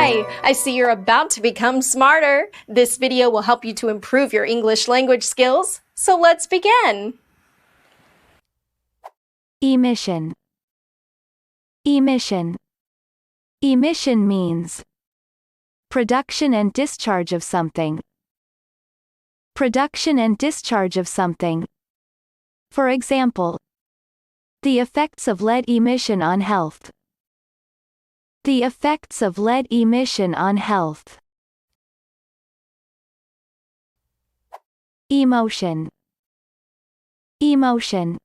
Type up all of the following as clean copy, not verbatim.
Hi! I see you're about to become smarter. This video will help you to improve your English language skills. So let's begin. Emission. Emission. Emission means production and discharge of something. Production and discharge of something. For example, the effects of lead emission on health. The effects of lead emission on health. Emotion. Emotion.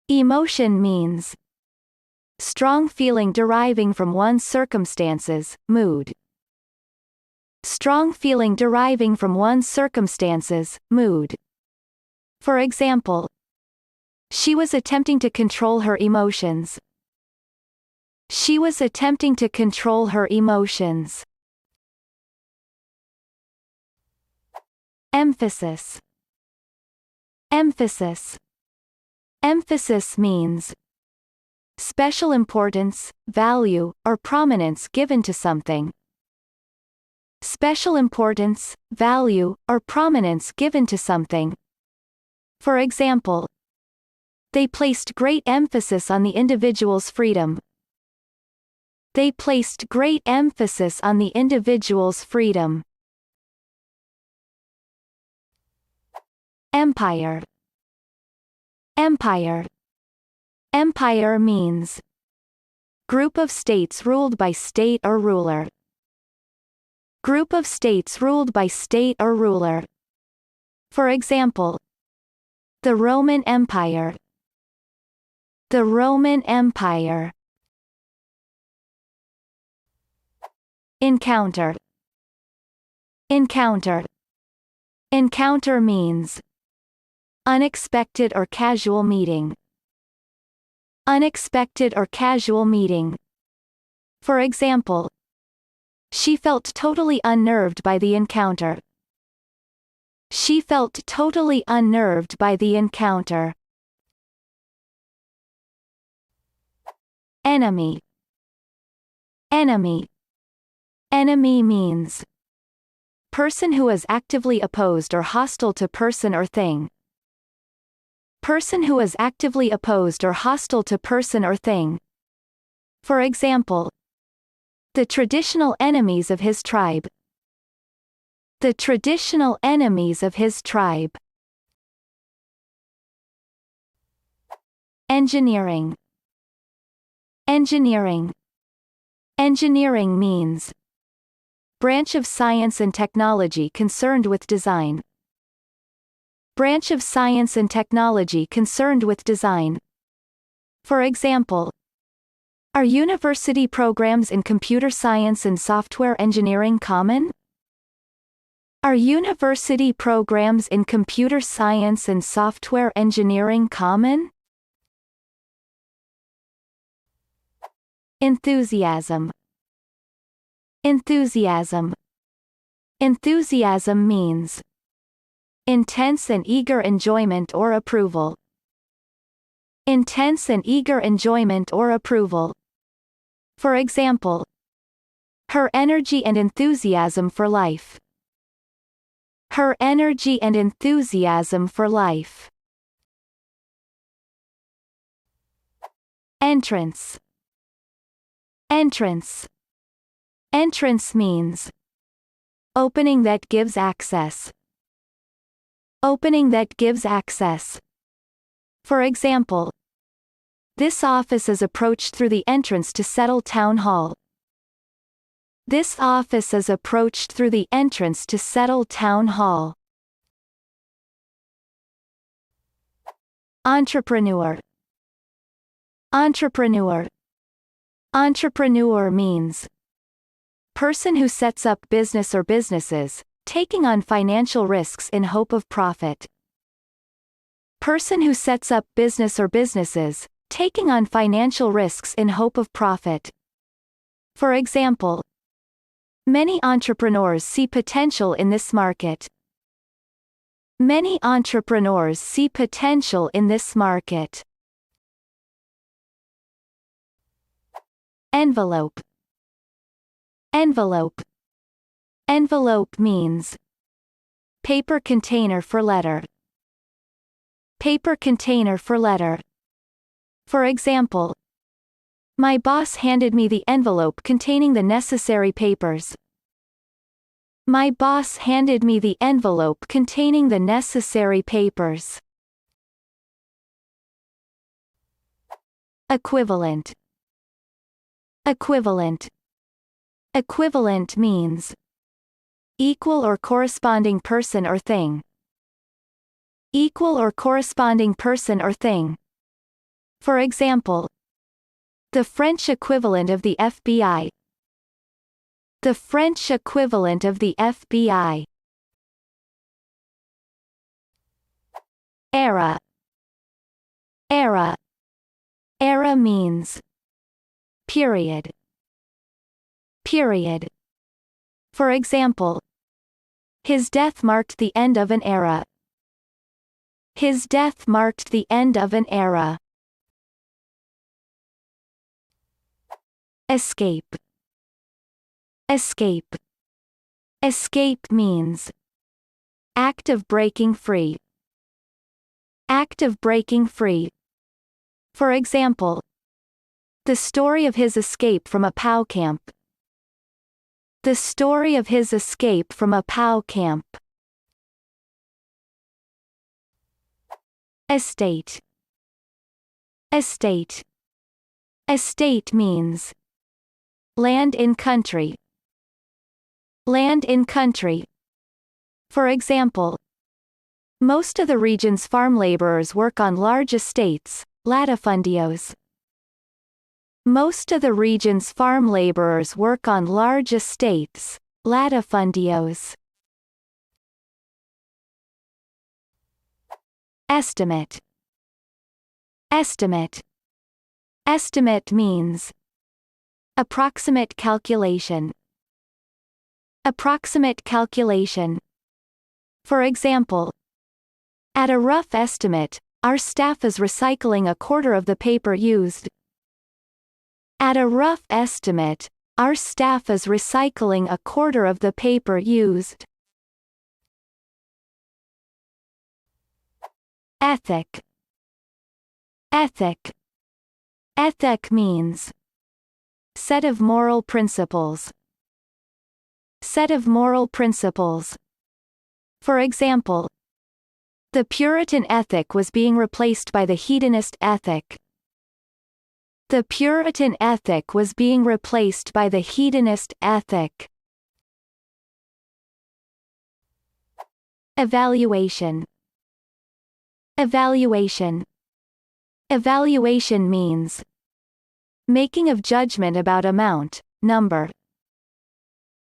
Emotion means strong feeling deriving from one's circumstances, mood. Strong feeling deriving from one's circumstances, mood. For example, she was attempting to control her emotions. She was attempting to control her emotions. Emphasis. Emphasis. Emphasis means special importance, value, or prominence given to something. Special importance, value, or prominence given to something. For example, they placed great emphasis on the individual's freedom. They placed great emphasis on the individual's freedom. Empire. Empire. Empire means group of states ruled by state or ruler. Group of states ruled by state or ruler. For example, the Roman Empire. The Roman Empire. Encounter. Encounter. Encounter means unexpected or casual meeting. Unexpected or casual meeting. For example, she felt totally unnerved by the encounter. She felt totally unnerved by the encounter. Enemy. Enemy. Enemy means person who is actively opposed or hostile to person or thing. Person who is actively opposed or hostile to person or thing. For example, the traditional enemies of his tribe. The traditional enemies of his tribe. Engineering. Engineering. Engineering means branch of science and technology concerned with design. Branch of science and technology concerned with design. For example, are university programs in computer science and software engineering common? Are university programs in computer science and software engineering common? Enthusiasm. Enthusiasm. Enthusiasm means intense and eager enjoyment or approval. Intense and eager enjoyment or approval. For example, her energy and enthusiasm for life. Her energy and enthusiasm for life. Entrance. Entrance. Entrance means opening that gives access. Opening that gives access. For example, this office is approached through the entrance to Settle Town Hall. This office is approached through the entrance to Settle Town Hall. Entrepreneur. Entrepreneur. Entrepreneur means person who sets up business or businesses, taking on financial risks in hope of profit. Person who sets up business or businesses, taking on financial risks in hope of profit. For example, many entrepreneurs see potential in this market. Many entrepreneurs see potential in this market. Envelope. Envelope. Envelope means paper container for letter. Paper container for letter. For example, my boss handed me the envelope containing the necessary papers. My boss handed me the envelope containing the necessary papers. Equivalent. Equivalent. Equivalent means equal or corresponding person or thing. Equal or corresponding person or thing. For example, the French equivalent of the FBI. The French equivalent of the FBI. Era. Era. Era means period. Period. For example, his death marked the end of an era. His death marked the end of an era. Escape. Escape. Escape means act of breaking free. Act of breaking free. For example, the story of his escape from a POW camp. The story of his escape from a POW camp. Estate. Estate. Estate means land in country. Land in country. For example, most of the region's farm laborers work on large estates, latifundios. Most of the region's farm laborers work on large estates, latifundios. Estimate. Estimate. Estimate means approximate calculation. Approximate calculation. For example, at a rough estimate, our staff is recycling a quarter of the paper used. At a rough estimate, our staff is recycling a quarter of the paper used. Ethic. Ethic. Ethic means set of moral principles. Set of moral principles. For example, the Puritan ethic was being replaced by the hedonist ethic. The Puritan ethic was being replaced by the hedonist ethic. Evaluation. Evaluation. Evaluation means making of judgment about amount, number.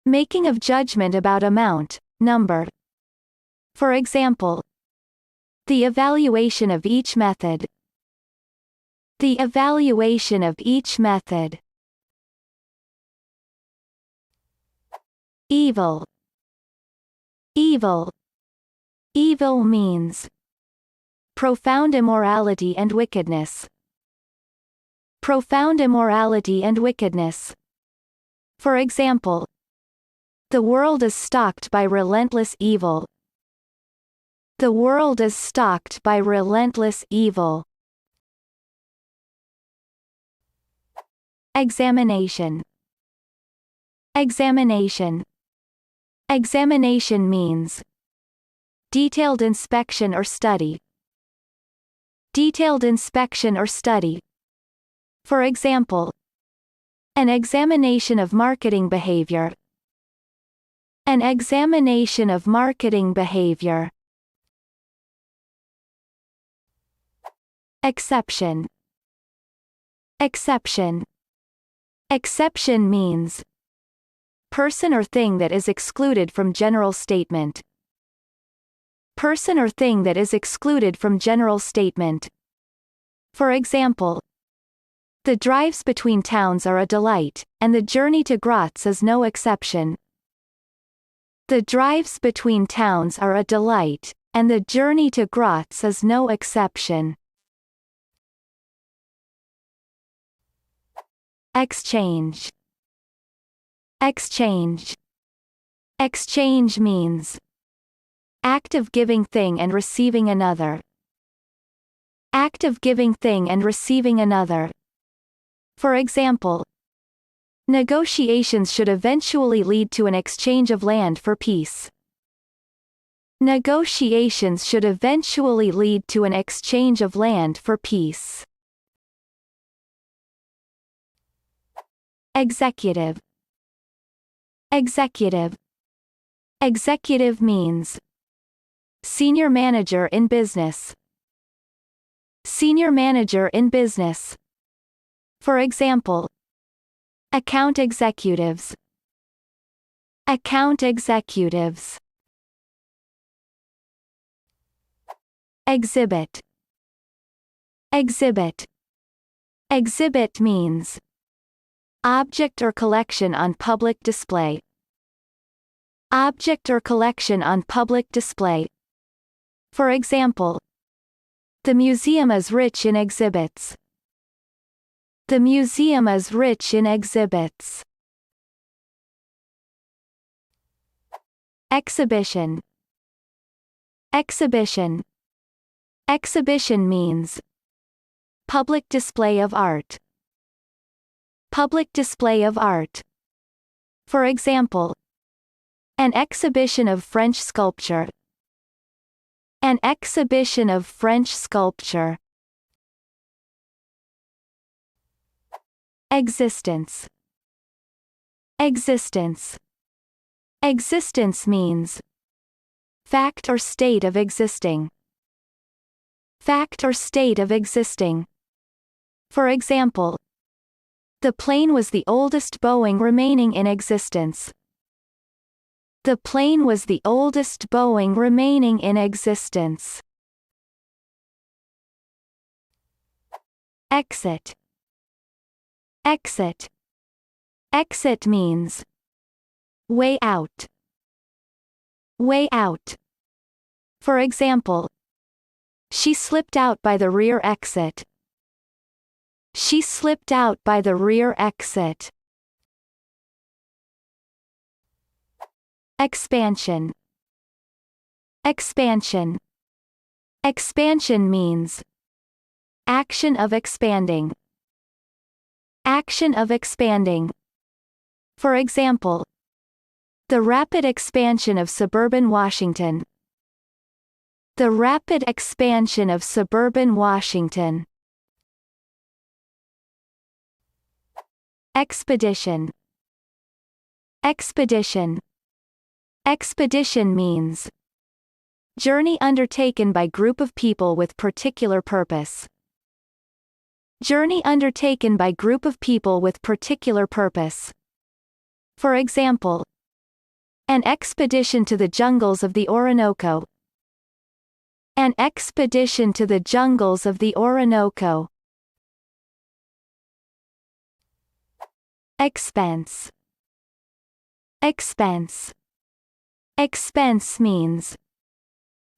Making of judgment about amount, number. For example, the evaluation of each method. The evaluation of each method. Evil. Evil. Evil means profound immorality and wickedness. Profound immorality and wickedness. For example, the world is stalked by relentless evil. The world is stalked by relentless evil. Examination. Examination. Examination means detailed inspection or study. Detailed inspection or study. For example, an examination of marketing behavior. An examination of marketing behavior. Exception. Exception. Exception means person or thing that is excluded from general statement. Person or thing that is excluded from general statement. For example, the drives between towns are a delight, and the journey to Graz is no exception. The drives between towns are a delight, and the journey to Graz is no exception. Exchange. Exchange. Exchange means act of giving thing and receiving another. Act of giving thing and receiving another. For example, negotiations should eventually lead to an exchange of land for peace. Negotiations should eventually lead to an exchange of land for peace. Executive. Executive. Executive means senior manager in business. Senior manager in business. For example, account executives. Account executives. Exhibit. Exhibit. Exhibit means object or collection on public display. Object or collection on public display. For example, the museum is rich in exhibits. The museum is rich in exhibits. Exhibition. Exhibition. Exhibition means public display of art. Public display of art. For example, an exhibition of French sculpture. An exhibition of French sculpture. Existence. Existence. Existence means fact or state of existing. Fact or state of existing. For example, the plane was the oldest Boeing remaining in existence. The plane was the oldest Boeing remaining in existence. Exit. Exit. Exit means way out. Way out. For example, she slipped out by the rear exit. She slipped out by the rear exit. Expansion. Expansion. Expansion means action of expanding. Action of expanding. For example, the rapid expansion of suburban Washington. The rapid expansion of suburban Washington. Expedition. Expedition. Expedition means journey undertaken by group of people with particular purpose. Journey undertaken by group of people with particular purpose. For example, an expedition to the jungles of the Orinoco. An expedition to the jungles of the Orinoco. Expense. Expense. Expense means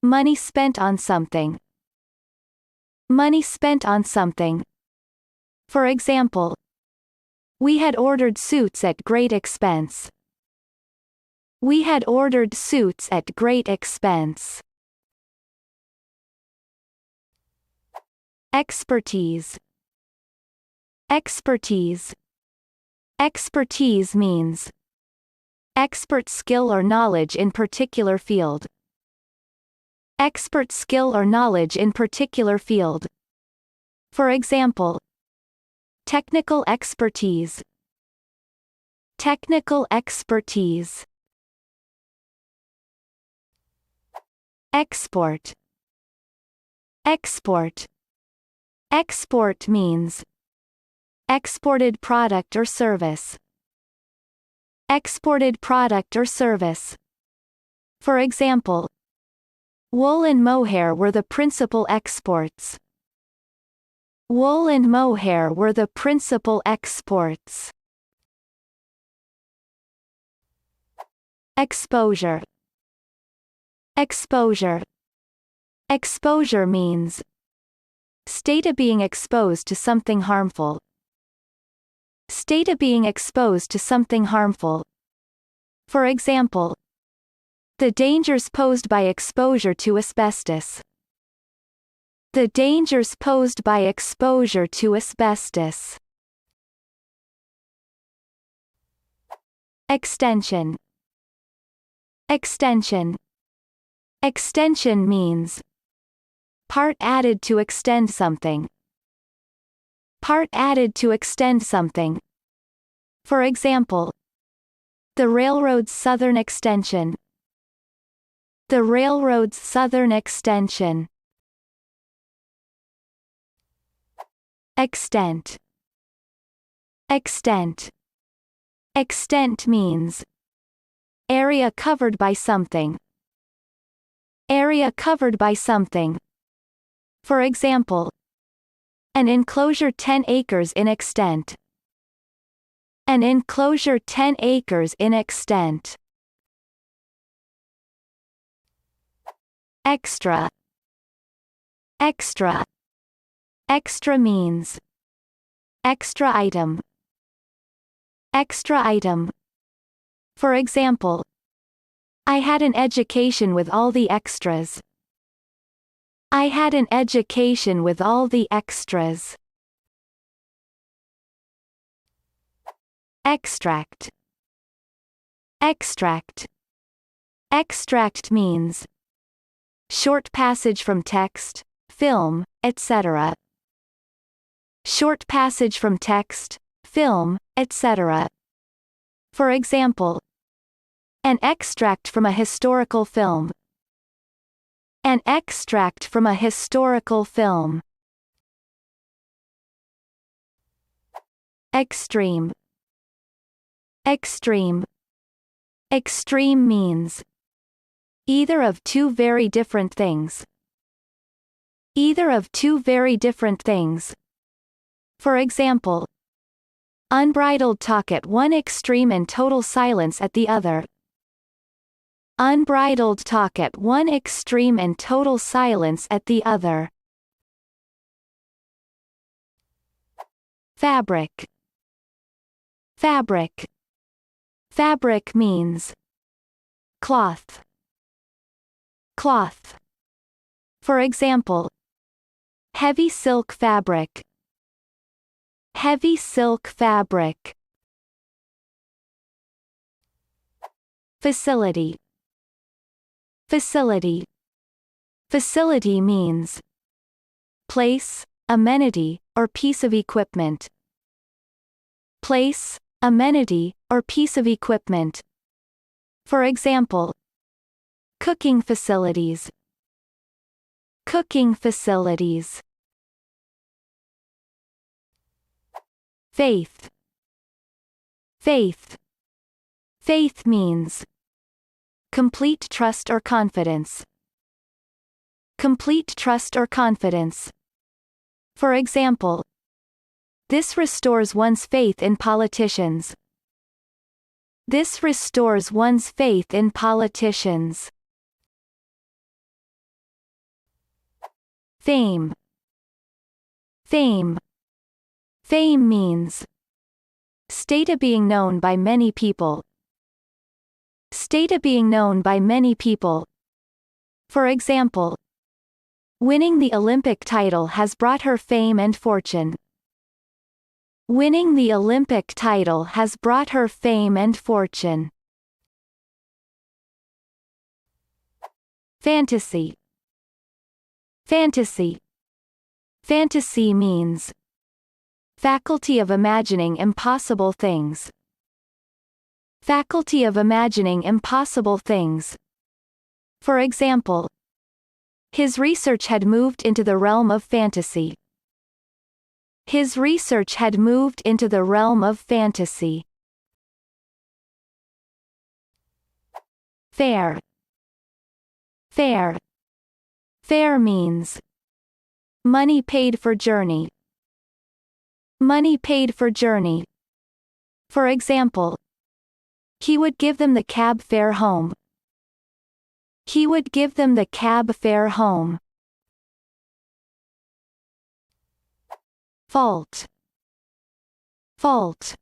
money spent on something. Money spent on something. For example, we had ordered suits at great expense. We had ordered suits at great expense. Expertise. Expertise. Expertise means expert skill or knowledge in particular field. Expert skill or knowledge in particular field. For example, technical expertise. Technical expertise. Export. Export. Export means exported product or service. Exported product or service. For example, wool and mohair were the principal exports. Wool and mohair were the principal exports. Exposure. Exposure. Exposure means state of being exposed to something harmful. State of being exposed to something harmful. For example, the dangers posed by exposure to asbestos. The dangers posed by exposure to asbestos. Extension. Extension. Extension means part added to extend something. Part added to extend something. For example, the railroad's southern extension. The railroad's southern extension. Extent. Extent. Extent means area covered by something. Area covered by something. For example, an enclosure 10 acres in extent. An enclosure 10 acres in extent. Extra. Extra. Extra means extra item. Extra item. For example, I had an education with all the extras. I had an education with all the extras. Extract. Extract. Extract means short passage from text, film, etc. Short passage from text, film, etc. For example, an extract from a historical film. An extract from a historical film. Extreme. Extreme. Extreme means either of two very different things. Either of two very different things. For example, unbridled talk at one extreme and total silence at the other. Unbridled talk at one extreme and total silence at the other. Fabric. Fabric. Fabric means cloth. Cloth. For example, heavy silk fabric. Heavy silk fabric. Facility. Facility. Facility means place, amenity, or piece of equipment. Place, amenity, or piece of equipment. For example, cooking facilities. Cooking facilities. Faith. Faith. Faith means complete trust or confidence. Complete trust or confidence. For example, this restores one's faith in politicians. This restores one's faith in politicians. Fame. Fame. Fame means state of being known by many people. State of being known by many people. For example, winning the Olympic title has brought her fame and fortune. Winning the Olympic title has brought her fame and fortune. Fantasy. Fantasy. Fantasy means faculty of imagining impossible things. Faculty of imagining impossible things. For example, his research had moved into the realm of fantasy. His research had moved into the realm of fantasy. Fair. Fair. Fair means money paid for journey. Money paid for journey. For example, he would give them the cab fare home. He would give them the cab fare home. Fault. Fault.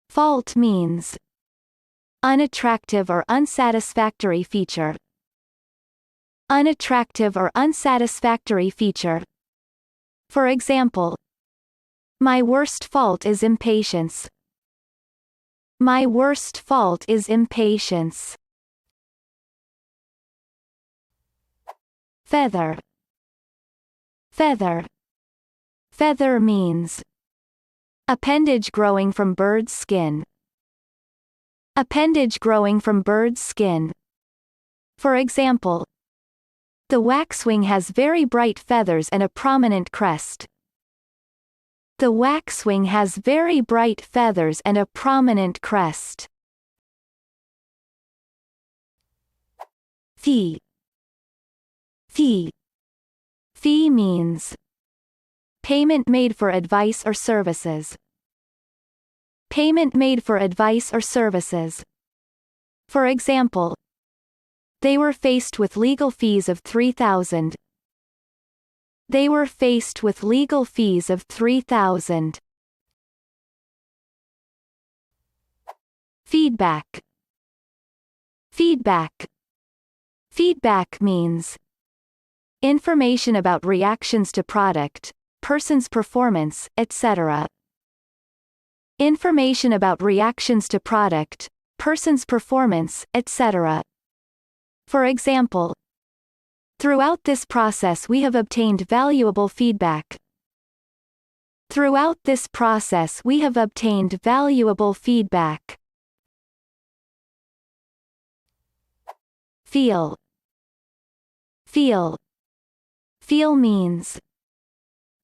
Fault means Unattractive or unsatisfactory feature. Unattractive or unsatisfactory feature. For example, my worst fault is impatience. My worst fault is impatience. Feather. Feather. Feather means appendage growing from bird's skin. Appendage growing from bird's skin. For example, the waxwing has very bright feathers and a prominent crest. The waxwing has very bright feathers and a prominent crest. Fee. Fee. Fee means payment made for advice or services. Payment made for advice or services. For example, they were faced with legal fees of $3,000. They were faced with legal fees of $3,000. Feedback. Feedback. Feedback means information about reactions to product, person's performance, etc. Information about reactions to product, person's performance, etc. For example, throughout this process we have obtained valuable feedback. Throughout this process we have obtained valuable feedback. Feel. Feel. Feel means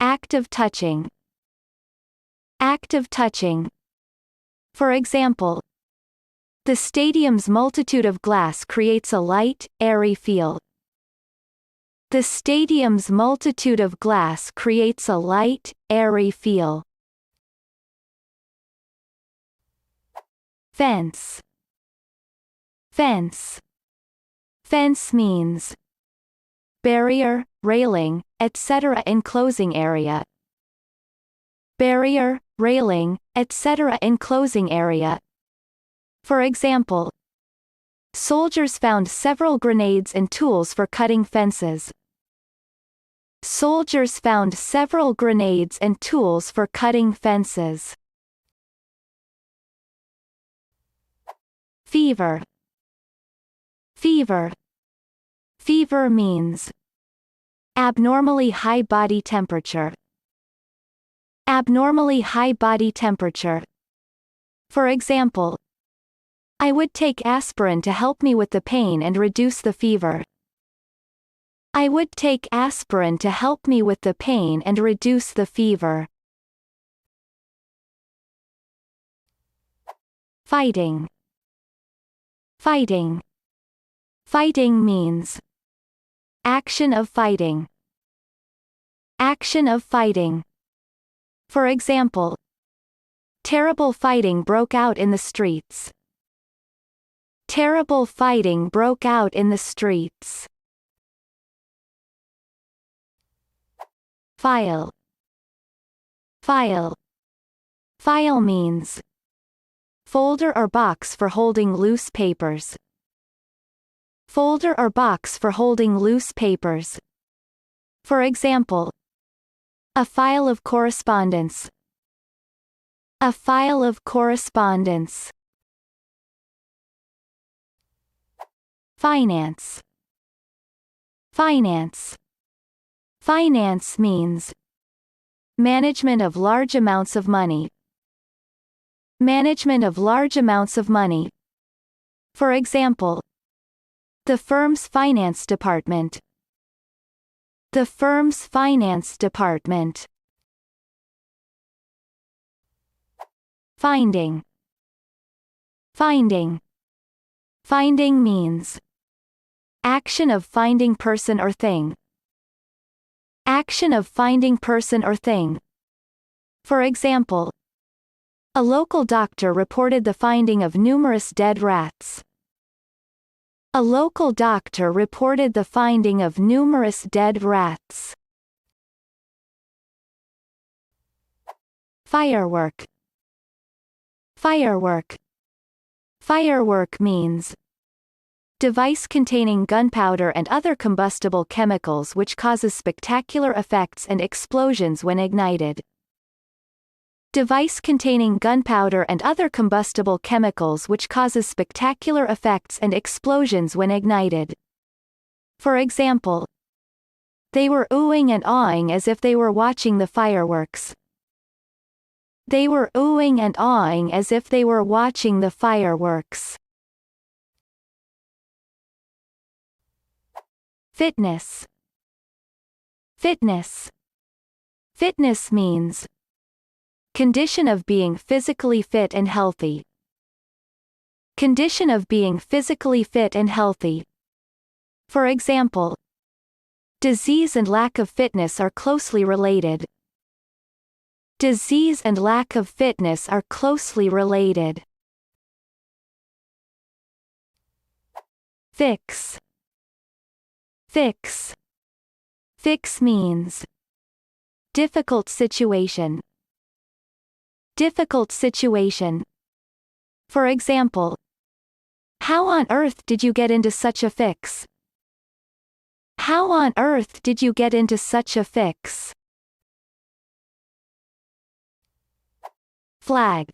act of touching. Act of touching. For example, the stadium's multitude of glass creates a light, airy feel. The stadium's multitude of glass creates a light, airy feel. Fence. Fence. Fence means barrier, railing, etc. enclosing area. Barrier, railing, etc. enclosing area. For example, soldiers found several grenades and tools for cutting fences. Soldiers found several grenades and tools for cutting fences. Fever. Fever. Fever means abnormally high body temperature. Abnormally high body temperature. For example, I would take aspirin to help me with the pain and reduce the fever. I would take aspirin to help me with the pain and reduce the fever. Fighting. Fighting. Fighting means action of fighting. Action of fighting. For example, terrible fighting broke out in the streets. Terrible fighting broke out in the streets. File. File. File means folder or box for holding loose papers. Folder or box for holding loose papers. For example, a file of correspondence. A file of correspondence. Finance. Finance. Finance means management of large amounts of money. Management of large amounts of money. For example, the firm's finance department. The firm's finance department. Finding. Finding. Finding means action of finding person or thing. Action of finding person or thing. For example, a local doctor reported the finding of numerous dead rats. A local doctor reported the finding of numerous dead rats. Firework. Firework. Firework means device containing gunpowder and other combustible chemicals which causes spectacular effects and explosions when ignited. Device containing gunpowder and other combustible chemicals which causes spectacular effects and explosions when ignited. For example, they were oohing and awing as if they were watching the fireworks. They were oohing and awing as if they were watching the fireworks. Fitness. Fitness. Fitness means condition of being physically fit and healthy. Condition of being physically fit and healthy. For example, disease and lack of fitness are closely related. Disease and lack of fitness are closely related. Fix. Fix. Fix means difficult situation. Difficult situation. For example, how on earth did you get into such a fix? How on earth did you get into such a fix? Flag.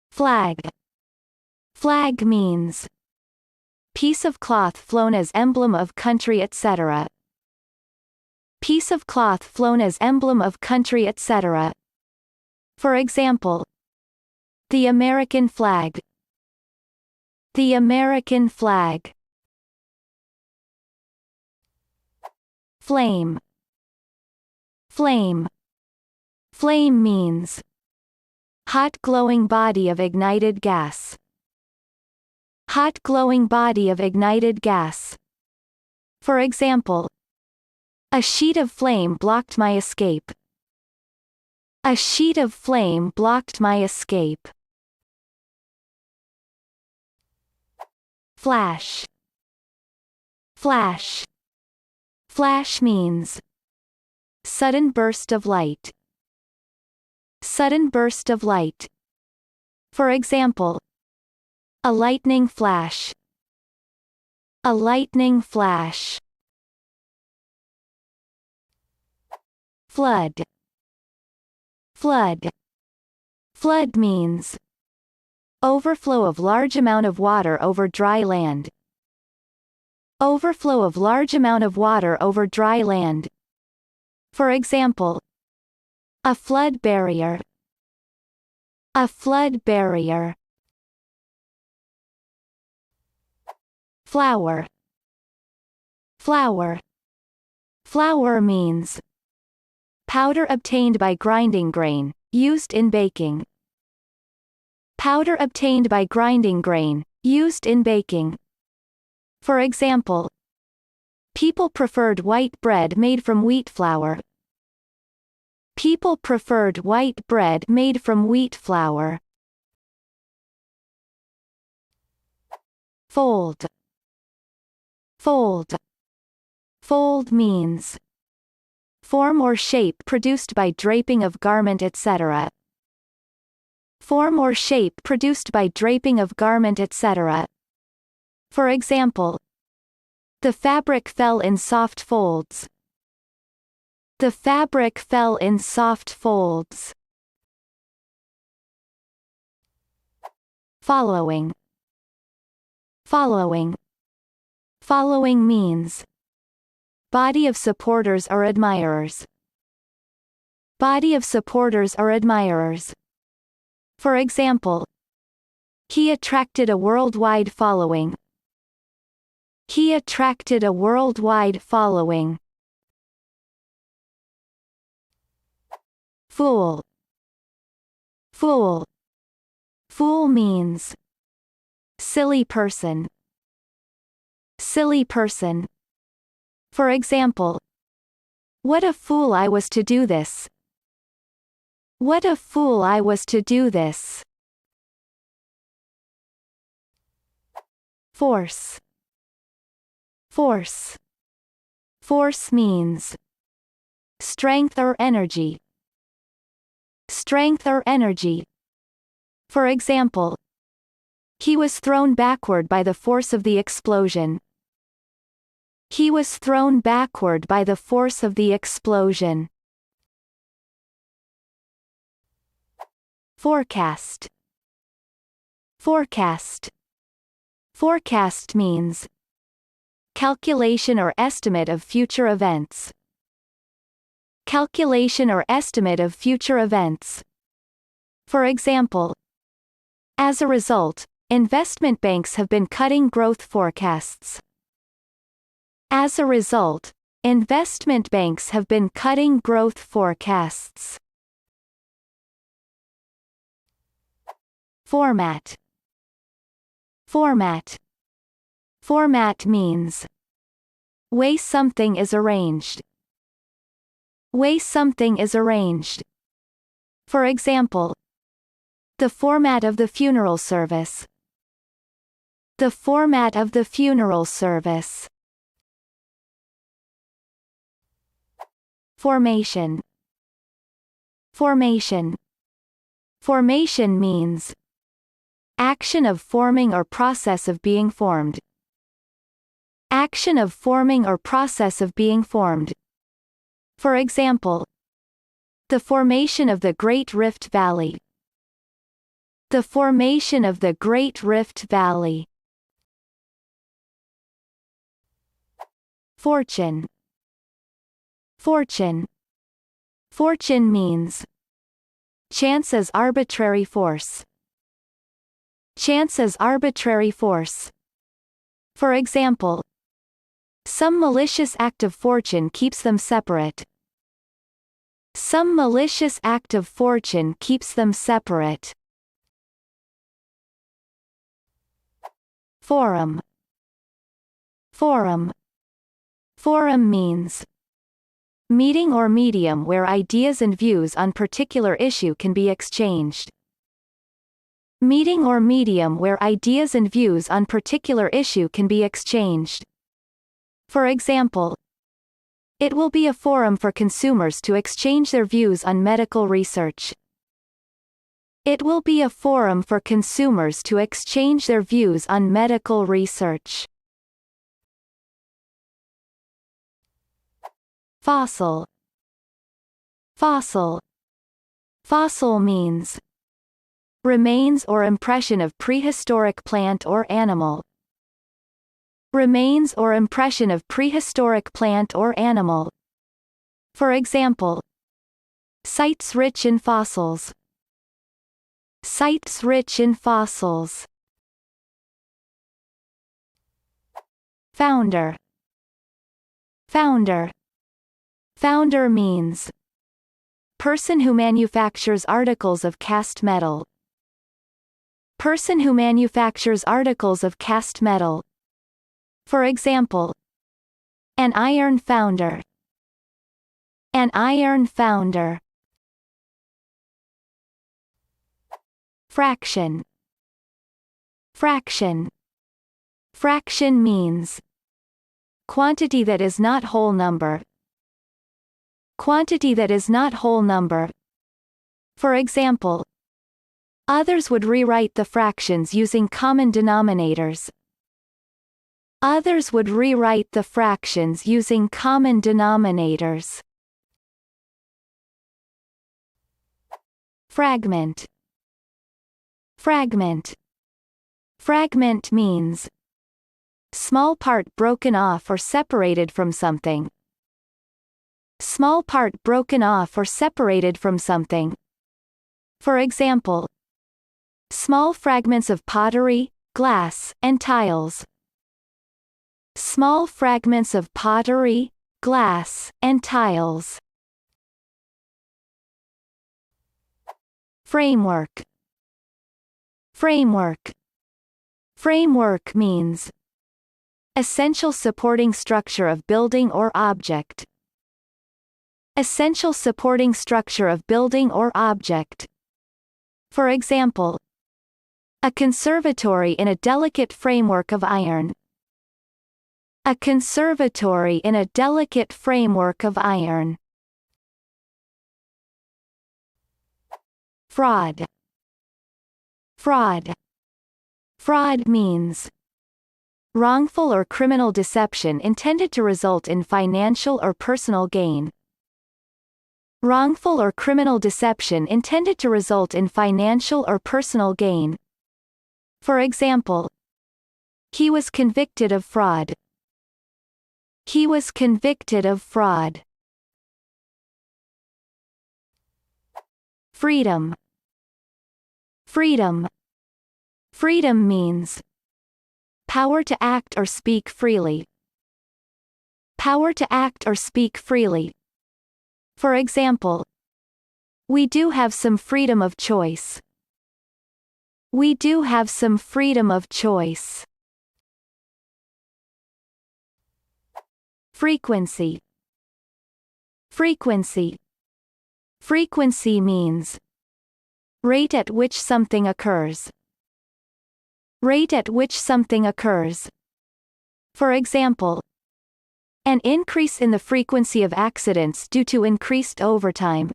Flag. Flag means piece of cloth flown as emblem of country, etc. Piece of cloth flown as emblem of country, etc. For example, the American flag. The American flag. Flame. Flame. Flame means hot glowing body of ignited gas. Hot glowing body of ignited gas. For example, a sheet of flame blocked my escape. A sheet of flame blocked my escape. Flash. Flash. Flash means sudden burst of light. Sudden burst of light. For example, a lightning flash. A lightning flash. Flood. Flood. Flood means overflow of large amount of water over dry land. Overflow of large amount of water over dry land. For example, a flood barrier. A flood barrier. Flower. Flour. Flour means powder obtained by grinding grain, used in baking. Powder obtained by grinding grain, used in baking. For example, people preferred white bread made from wheat flour. People preferred white bread made from wheat flour. Fold. Fold. Fold means form or shape produced by draping of garment, etc. Form or shape produced by draping of garment, etc. For example, the fabric fell in soft folds. The fabric fell in soft folds. Following. Following. Following means body of supporters or admirers. Body of supporters or admirers. For example, he attracted a worldwide following. He attracted a worldwide following. Fool. Fool. Fool means silly person. Silly person. For example, what a fool I was to do this. What a fool I was to do this. Force. Force. Force means strength or energy. Strength or energy. For example, He was thrown backward by the force of the explosion. He was thrown backward by the force of the explosion. Forecast. Forecast. Forecast means calculation or estimate of future events. Calculation or estimate of future events. For example, as a result, investment banks have been cutting growth forecasts. As a result, investment banks have been cutting growth forecasts. Format. Format. Format means way something is arranged. Way something is arranged. For example, the format of the funeral service. The format of the funeral service. Formation. Formation. Formation means action of forming or process of being formed. Action of forming or process of being formed. For example, the formation of the Great Rift Valley. The formation of the Great Rift Valley. Fortune. Fortune. Fortune means chance as arbitrary force. Chance as arbitrary force. For example, some malicious act of fortune keeps them separate. Some malicious act of fortune keeps them separate. Forum. Forum. Forum means meeting or medium where ideas and views on particular issue can be exchanged. Meeting or medium where ideas and views on particular issue can be exchanged. For example, it will be a forum for consumers to exchange their views on medical research. It will be a forum for consumers to exchange their views on medical research. Fossil. Fossil. Fossil means remains or impression of prehistoric plant or animal. Remains or impression of prehistoric plant or animal. For example, sites rich in fossils. Sites rich in fossils. Founder. Founder. Founder means person who manufactures articles of cast metal. Person who manufactures articles of cast metal. For example, an iron founder. An iron founder. Fraction. Fraction. Fraction means quantity that is not whole number. Quantity that is not whole number. For example, others would rewrite the fractions using common denominators. Others would rewrite the fractions using common denominators. Fragment. Fragment. Fragment means small part broken off or separated from something. Small part broken off or separated from something. For example, small fragments of pottery, glass, and tiles. Small fragments of pottery, glass, and tiles. Framework. Framework. Framework means essential supporting structure of building or object. Essential supporting structure of building or object. For example, a conservatory in a delicate framework of iron. A conservatory in a delicate framework of iron. Fraud. Fraud. Fraud means wrongful or criminal deception intended to result in financial or personal gain. Wrongful or criminal deception intended to result in financial or personal gain. For example, he was convicted of fraud. He was convicted of fraud. Freedom. Freedom. Freedom means power to act or speak freely. Power to act or speak freely. For example, we do have some freedom of choice. We do have some freedom of choice. Frequency. Frequency. Frequency means rate at which something occurs. Rate at which something occurs. For example, an increase in the frequency of accidents due to increased overtime.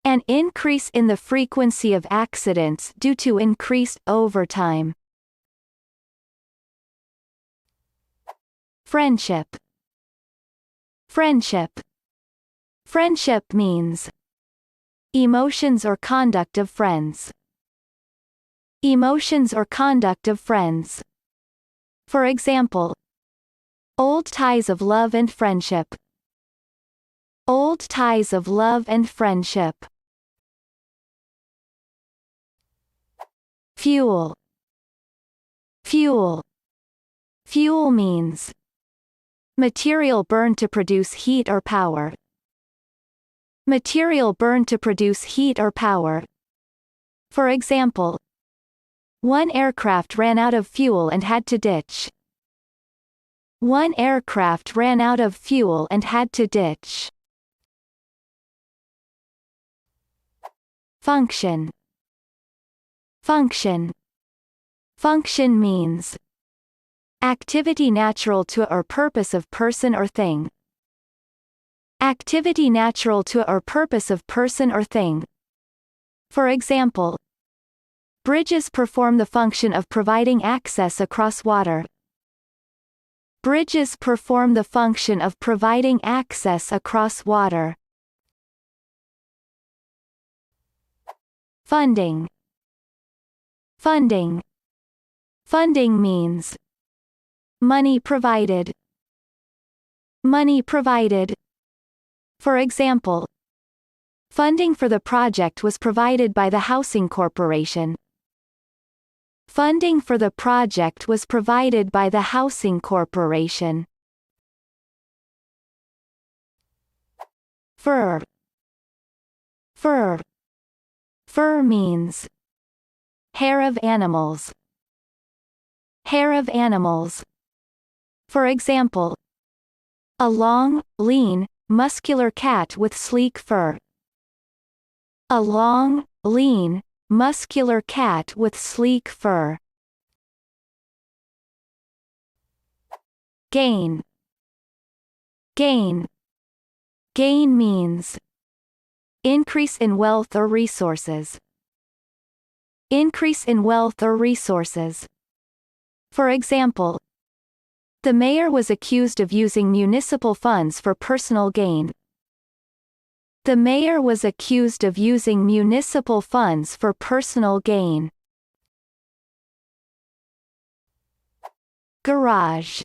An increase in the frequency of accidents due to increased overtime. Friendship. Friendship. Friendship means emotions or conduct of friends. Emotions or conduct of friends. For example, old ties of love and friendship. Old ties of love and friendship. Fuel. Fuel. Fuel means material burned to produce heat or power. Material burned to produce heat or power. For example, one aircraft ran out of fuel and had to ditch. One aircraft ran out of fuel and had to ditch. Function. Function. Function means activity natural to or purpose of person or thing. Activity natural to or purpose of person or thing. For example, bridges perform the function of providing access across water. Bridges perform the function of providing access across water. Funding. Funding. Funding means money provided. Money provided. For example, funding for the project was provided by the Housing Corporation. Funding for the project was provided by the Housing Corporation. Fur. Fur. Fur means hair of animals. Hair of animals. For example, a long, lean, muscular cat with sleek fur. A long, lean, muscular cat with sleek fur. Gain. Gain. Gain means increase in wealth or resources. Increase in wealth or resources. For example, the mayor was accused of using municipal funds for personal gain. The mayor was accused of using municipal funds for personal gain. Garage.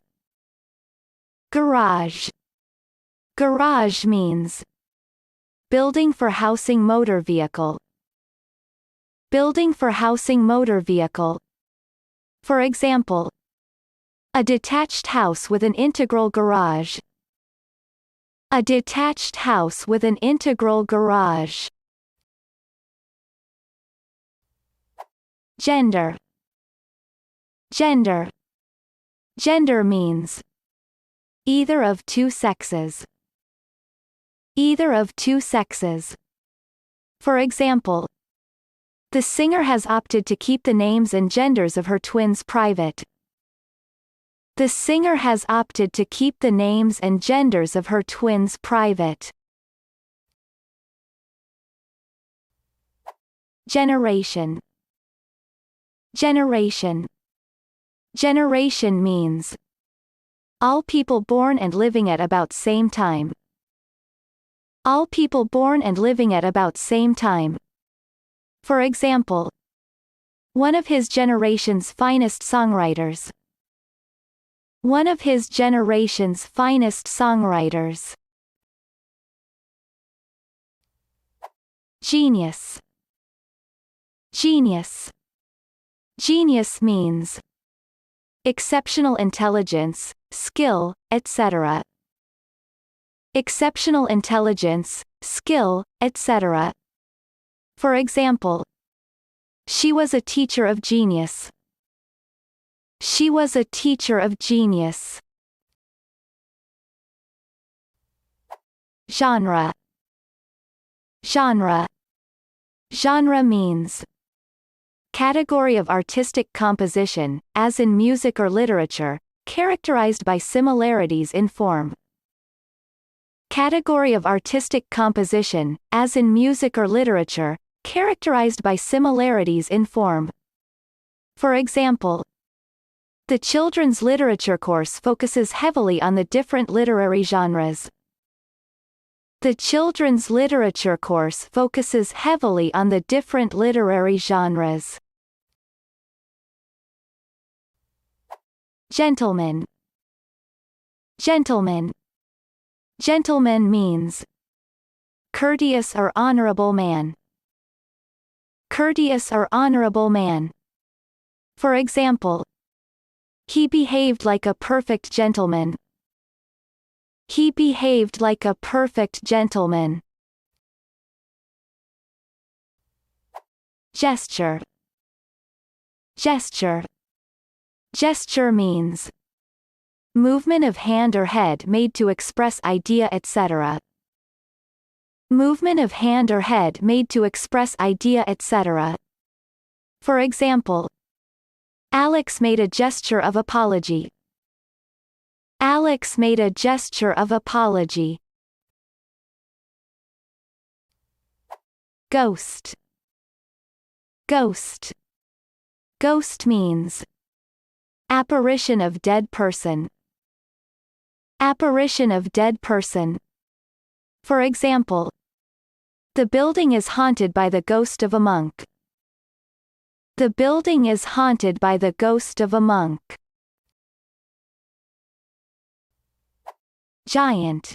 Garage. Garage means building for housing motor vehicle. Building for housing motor vehicle. For example, a detached house with an integral garage. A detached house with an integral garage. Gender. Gender. Gender means either of two sexes. Either of two sexes. For example, the singer has opted to keep the names and genders of her twins private. The singer has opted to keep the names and genders of her twins private. Generation. Generation. Generation means all people born and living at about same time. All people born and living at about same time. For example, one of his generation's finest songwriters. One of his generation's finest songwriters. Genius. Genius. Genius means exceptional intelligence, skill, etc. Exceptional intelligence, skill, etc. For example, she was a teacher of genius. She was a teacher of genius. Genre. Genre. Genre means category of artistic composition, as in music or literature, characterized by similarities in form. Category of artistic composition, as in music or literature, characterized by similarities in form. For example, the children's literature course focuses heavily on the different literary genres. The children's literature course focuses heavily on the different literary genres. Gentleman. Gentleman. Gentleman means courteous or honorable man. Courteous or honorable man. For example, he behaved like a perfect gentleman. He behaved like a perfect gentleman. Gesture. Gesture. Gesture means movement of hand or head made to express idea, etc. Movement of hand or head made to express idea, etc. For example, Alex made a gesture of apology. Alex made a gesture of apology. Ghost. Ghost. Ghost means apparition of dead person. Apparition of dead person. For example, the building is haunted by the ghost of a monk. The building is haunted by the ghost of a monk. Jiant.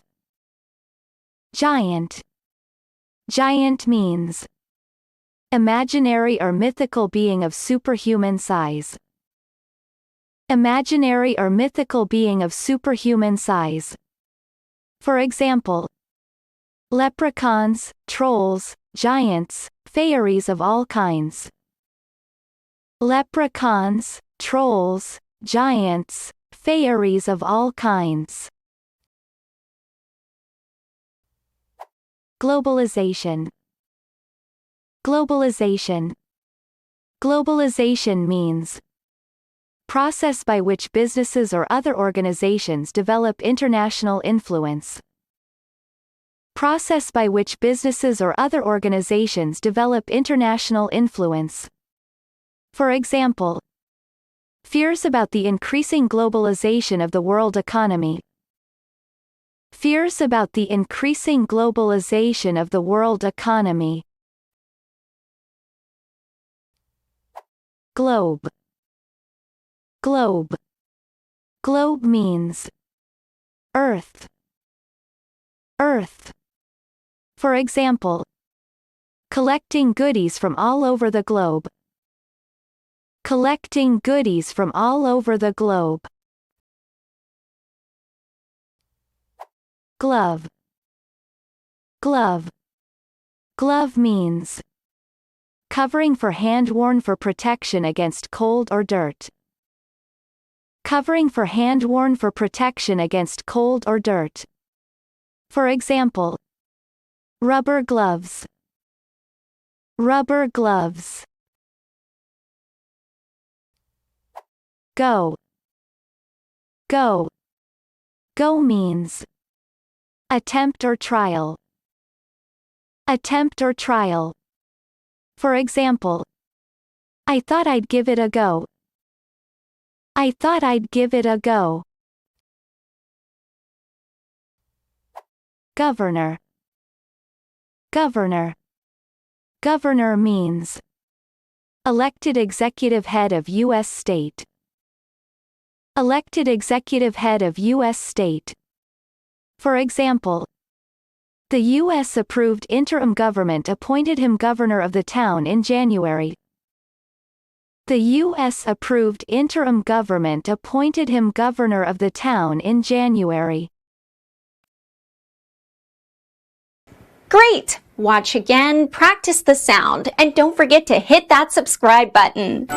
Jiant. Jiant means imaginary or mythical being of superhuman size. Imaginary or mythical being of superhuman size. For example, leprechauns, trolls, giants, fairies of all kinds. Leprechauns, trolls, giants, fairies of all kinds. Globalization. Globalization. Globalization means process by which businesses or other organizations develop international influence. Process by which businesses or other organizations develop international influence. For example, fears about the increasing globalization of the world economy. Fears about the increasing globalization of the world economy. Globe. Globe. Globe means Earth. Earth. For example, collecting goodies from all over the globe. Collecting goodies from all over the globe. Glove. Glove. Glove means covering for hand worn for protection against cold or dirt. Covering for hand worn for protection against cold or dirt. For example, rubber gloves. Rubber gloves. Go. Go. Go means attempt or trial. Attempt or trial. For example, I thought I'd give it a go. I thought I'd give it a go. Governor. Governor. Governor means elected executive head of U.S. state. Elected executive head of U.S. state. For example, the U.S. approved interim government appointed him governor of the town in January. The U.S. approved interim government appointed him governor of the town in January. Great! Watch again, practice the sound, and don't forget to hit that subscribe button.